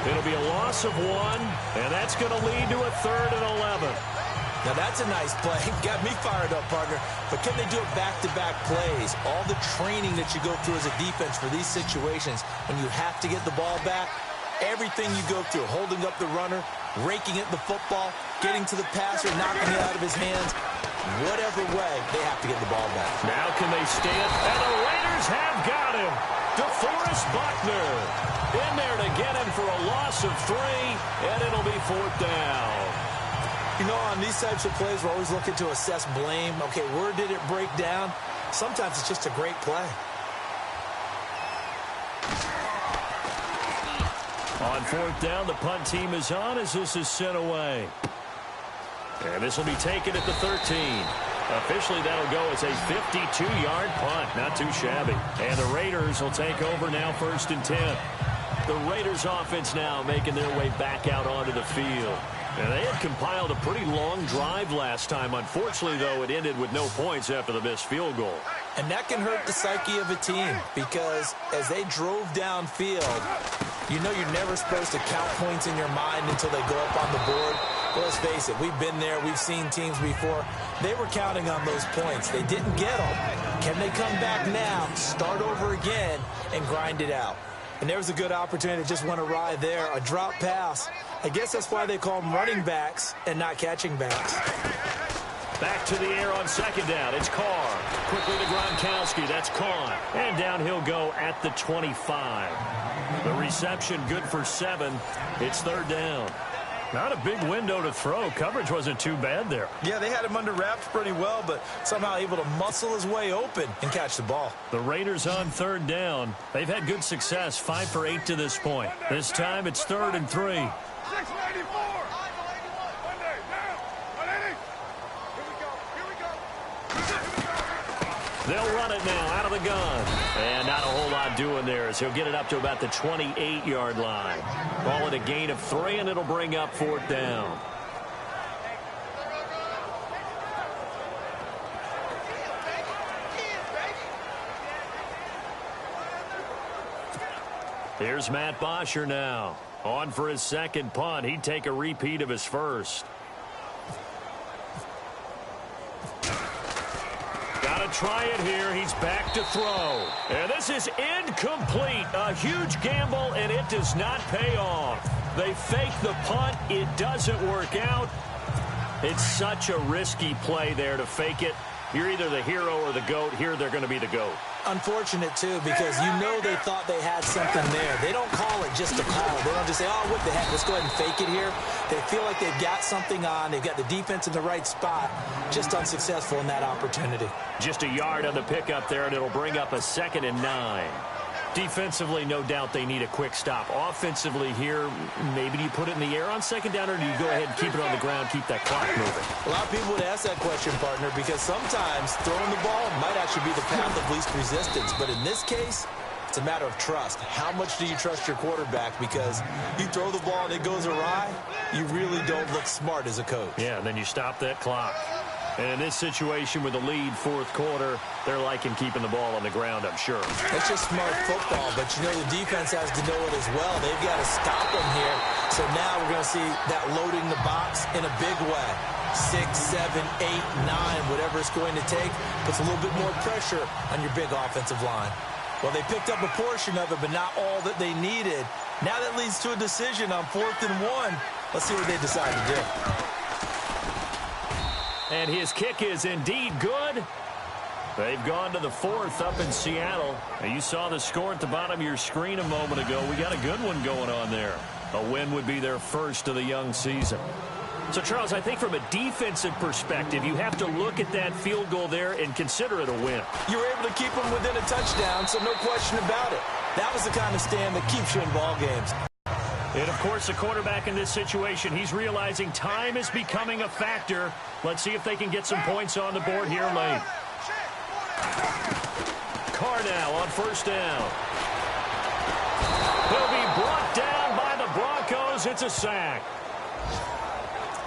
It'll be a loss of 1, and that's going to lead to a 3rd and 11. Now, that's a nice play. Got me fired up, partner. But can they do it back-to-back plays? All the training that you go through as a defense for these situations, when you have to get the ball back, everything you go through, holding up the runner, raking at the football, getting to the passer, knocking it out of his hands, whatever way, they have to get the ball back. Now can they stand? And the Raiders have got him. DeForest Buckner in there to get him for a loss of 3, and it'll be 4th down. You know, on these types of plays, we're always looking to assess blame. Okay, where did it break down? Sometimes it's just a great play. On 4th down, the punt team is on as this is sent away. And this will be taken at the 13. Officially, that'll go as a 52-yard punt. Not too shabby. And the Raiders will take over now 1st and 10. The Raiders offense now making their way back out onto the field. And they had compiled a pretty long drive last time. Unfortunately, though, it ended with no points after the missed field goal. And that can hurt the psyche of a team because as they drove downfield, you know you're never supposed to count points in your mind until they go up on the board. But let's face it, we've been there. We've seen teams before. They were counting on those points. They didn't get them. Can they come back now, start over again, and grind it out? And there was a good opportunity that just went awry there, a drop pass. I guess that's why they call them running backs and not catching backs. Back to the air on 2nd down. It's Carr. Quickly to Gronkowski. That's caught. And down he'll go at the 25. The reception good for 7. It's 3rd down. Not a big window to throw. Coverage wasn't too bad there. Yeah, they had him under wraps pretty well, but somehow able to muscle his way open and catch the ball. The Raiders on 3rd down. They've had good success, 5 for 8 to this point. This time it's 3rd and 3. They'll run it now out of the gun. And not a whole lot doing there as he'll get it up to about the 28-yard line. Ball at a gain of 3, and it'll bring up 4th down. Here's Matt Bosher now. On for his 2nd punt. He'd take a repeat of his first. Try it here. He's back to throw. And this is incomplete. A huge gamble, and it does not pay off. They fake the punt. It doesn't work out. It's such a risky play there to fake it. You're either the hero or the GOAT. Here they're going to be the GOAT. Unfortunate, too, because you know they thought they had something there. They don't call it just a call. They don't just say, oh, what the heck, let's go ahead and fake it here. They feel like they've got something on. They've got the defense in the right spot. Just unsuccessful in that opportunity. Just a yard on the pickup there, and it'll bring up a 2nd and 9. Defensively, no doubt they need a quick stop. Offensively here, maybe do you put it in the air on 2nd down, or do you go ahead and keep it on the ground, keep that clock moving? A lot of people would ask that question, partner, because sometimes throwing the ball might actually be the path of least resistance. But in this case, it's a matter of trust. How much do you trust your quarterback? Because you throw the ball and it goes awry, you really don't look smart as a coach. Yeah, then you stop that clock. And in this situation with the lead 4th quarter, they're liking keeping the ball on the ground, I'm sure. It's just smart football, but you know the defense has to know it as well. They've got to stop them here. So now we're going to see that loading the box in a big way. 6, 7, 8, 9, whatever it's going to take, puts a little bit more pressure on your big offensive line. Well, they picked up a portion of it, but not all that they needed. Now that leads to a decision on 4th and 1. Let's see what they decide to do. And his kick is indeed good. They've gone to the 4th up in Seattle. And you saw the score at the bottom of your screen a moment ago. We got a good one going on there. A win would be their first of the young season. So, Charles, I think from a defensive perspective, you have to look at that field goal there and consider it a win. You were able to keep them within a touchdown, so no question about it. That was the kind of stand that keeps you in ball games. And, of course, the quarterback in this situation, he's realizing time is becoming a factor. Let's see if they can get some points on the board here late. Carr now on 1st down. He'll be brought down by the Broncos. It's a sack.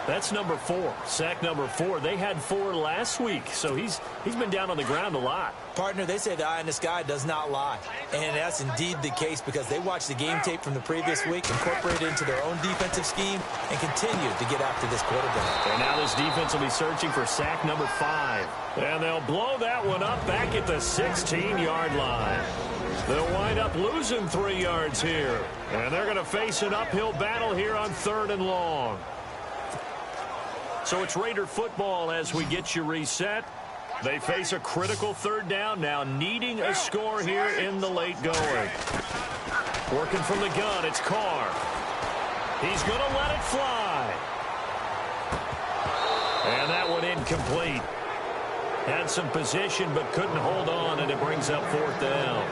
That's number 4. Sack number 4. They had 4 last week, so he's been down on the ground a lot. Partner, they say the eye in the sky does not lie. And that's indeed the case because they watched the game tape from the previous week, incorporated it into their own defensive scheme, and continued to get after this quarterback. And now this defense will be searching for sack number 5. And they'll blow that one up back at the 16-yard line. They'll wind up losing 3 yards here. And they're going to face an uphill battle here on 3rd and long. So it's Raider football as we get you reset. They face a critical 3rd down now, needing a score here in the late going. Working from the gun, it's Carr. He's going to let it fly. And that one incomplete. Had some position but couldn't hold on, and it brings up 4th down.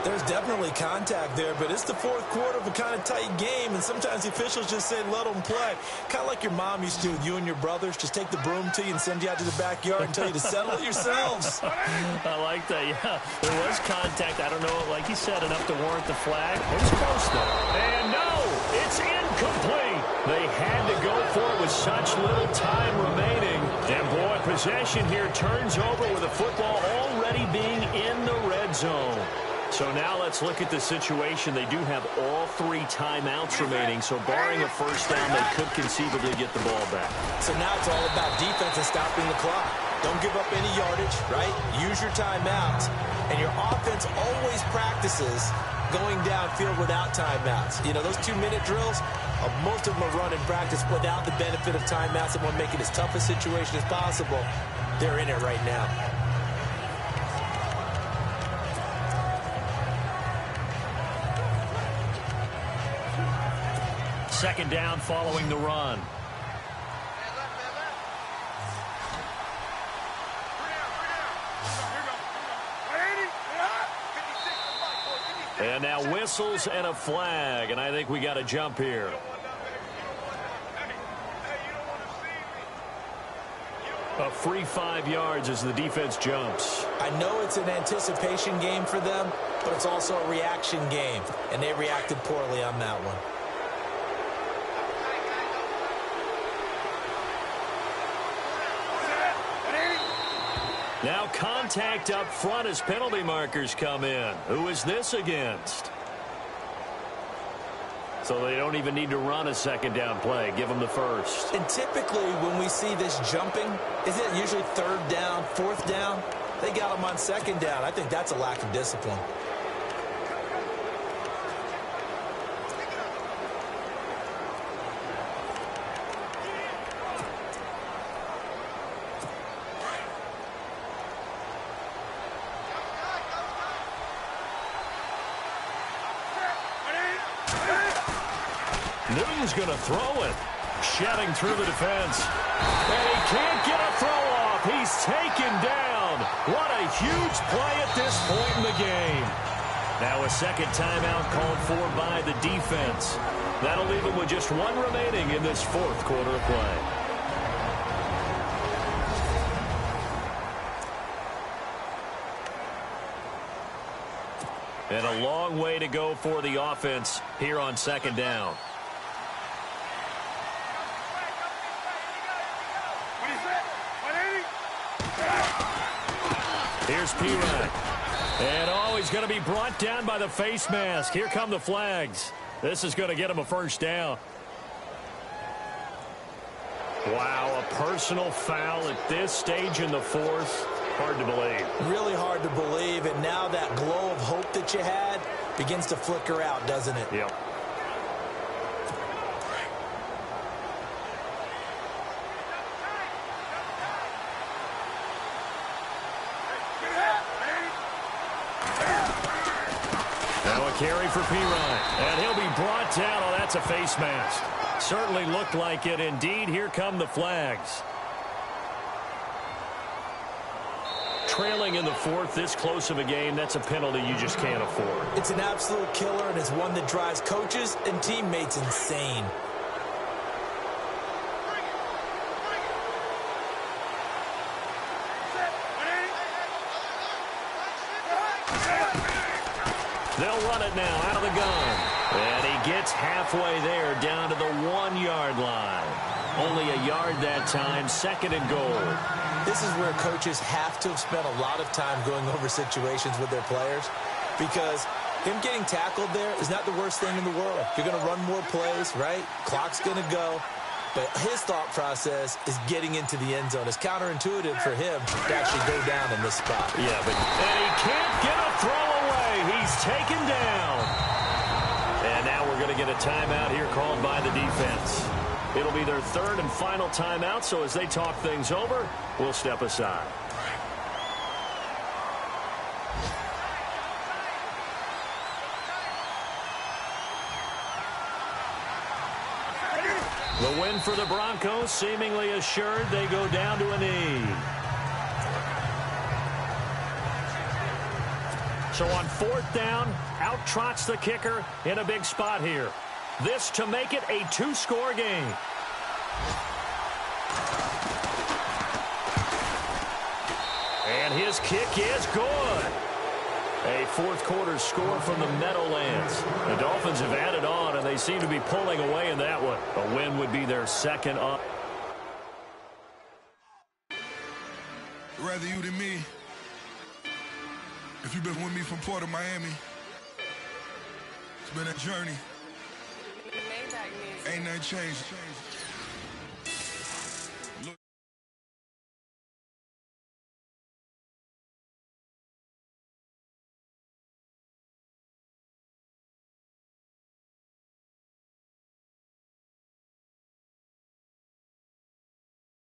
There's definitely contact there, but it's the 4th quarter of a kind of tight game, and sometimes the officials just say, let them play. Kind of like your mom used to do with you and your brothers. Just take the broom to you and send you out to the backyard and tell you to settle it yourselves. I like that, yeah. There was contact. I don't know, like you said, enough to warrant the flag. It was close, though. And no, it's incomplete. They had to go for it with such little time remaining. And, boy, possession here turns over with the football already being in the red zone. So now let's look at the situation. They do have all 3 timeouts remaining, so barring a 1st down, they could conceivably get the ball back. So now it's all about defense and stopping the clock. Don't give up any yardage, right? Use your timeouts. And your offense always practices going downfield without timeouts. You know, those 2-minute drills, most of them are run in practice without the benefit of timeouts and want to make it as tough a situation as possible. They're in it right now. Second down following the run. And now whistles and a flag, and I think we got a jump here. A free 5 yards as the defense jumps. I know it's an anticipation game for them, but it's also a reaction game, and they reacted poorly on that one. Now contact up front as penalty markers come in. Who is this against? So they don't even need to run a second down play. Give them the first. And typically when we see this jumping, isn't it usually 3rd down, 4th down? They got them on 2nd down. I think that's a lack of discipline. Newton's going to throw it. Shedding through the defense. And he can't get a throw off. He's taken down. What a huge play at this point in the game. Now a second timeout called for by the defense. That'll leave him with just 1 remaining in this 4th quarter of play. And a long way to go for the offense here on 2nd down. Here's P-Ryan. And, oh, he's going to be brought down by the face mask. Here come the flags. This is going to get him a 1st down. Wow, a personal foul at this stage in the 4th. Hard to believe. Really hard to believe, and now that glow of hope that you had begins to flicker out, doesn't it? Yep. Now a carry for P-Ryan, and he'll be brought down. Oh, that's a face mask. Certainly looked like it. Indeed, here come the flags. Trailing in the 4th, this close of a game, that's a penalty you just can't afford. It's an absolute killer, and it's one that drives coaches and teammates insane. They'll run it now out of the gun. And he gets It's halfway there, down to the 1-yard line. Only a yard that time, 2nd and goal. This is where coaches have to have spent a lot of time going over situations with their players, because him getting tackled there is not the worst thing in the world. You're going to run more plays, right? Clock's going to go. But his thought process is getting into the end zone. It's counterintuitive for him to actually go down in this spot. Yeah, and he can't get a throw away. He's taken down. And now we're going to get a timeout here called by the defense. It'll be their 3rd and final timeout, so as they talk things over, we'll step aside. The win for the Broncos, seemingly assured. They go down to a knee. So on 4th down, out trots the kicker in a big spot here. This to make it a 2-score game. And his kick is good. A 4th quarter score from the Meadowlands. The Dolphins have added on, and they seem to be pulling away in that one. A win would be their 2nd up. Rather you than me. If you've been with me from Port of Miami, it's been a journey. Ain't nothing changed.